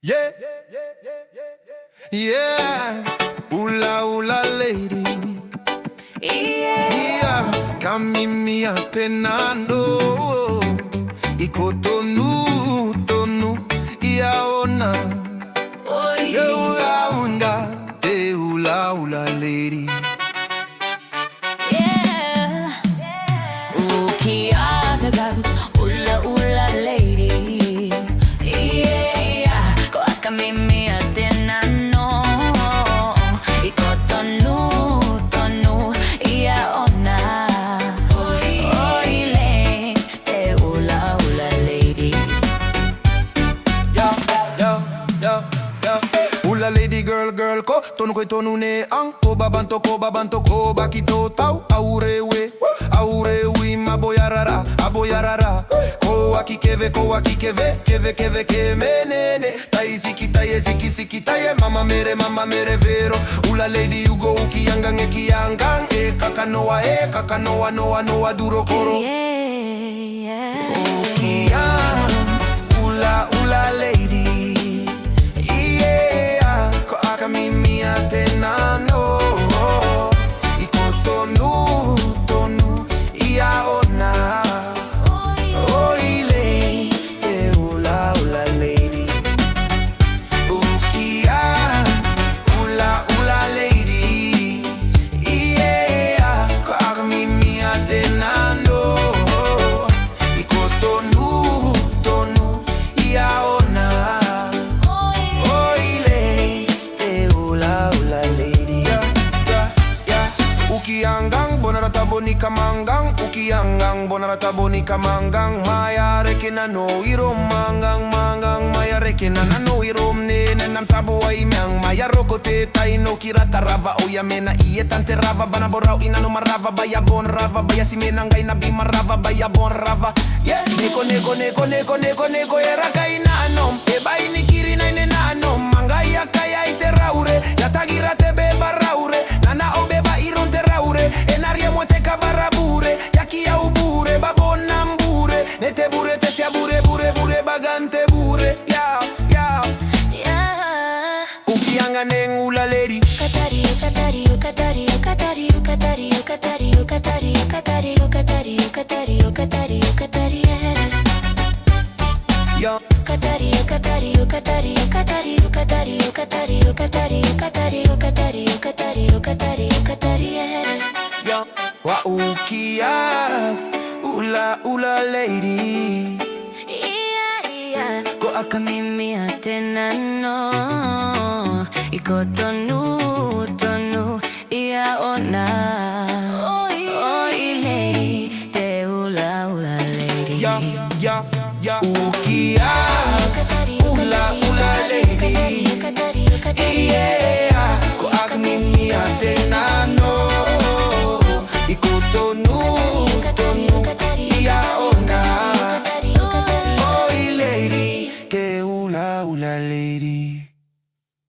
Yeah, yeah, ula ula lady. Yeah, kamimi atenando. Iko tonu iaona. Ula unda te ula ula lady. Yeah, Ukiangang Ula lady. Yeah, ko kamimi atenano. Iko tonu iaona. Oile te ula lady. Ula lady girl ko tonu koi tonu ne ang ko babanto ko bakito tau aurewe maboyarara ko akikeve keve menene tai siki taye mama mere vero ula lady ugo ukiangang kakanoa noa duro koro ula lady. Kamimi atenano. Iko tonu iaona. Oile te ula lady. Ukia ula lady. Yeah, kamimi atenano. Iko tonu iaona. Ukiangang bonarata bonika mangang maya rekena no irom mangang maya rekena no irom ne nam tabo ai mang maya rokote tai no kirata rava oya mena iye tante rava bana borau ina no marava baya bon rava baya simena ngai na bima rava baya bon rava yeah neko era kaina no e bai ni kiri na ne na no mangai akaya ite raure ya tagira te be baraure nana obeba iron te raure enaria mote kabarabure yakia ubure babonambure nete bure te sia bure bagante bure ya Ukiangang ula lady Ukatari yo wa ukia ula lady. Ko kamimi atenano. Iko tonu iaona. Oile te ula lady. Ukia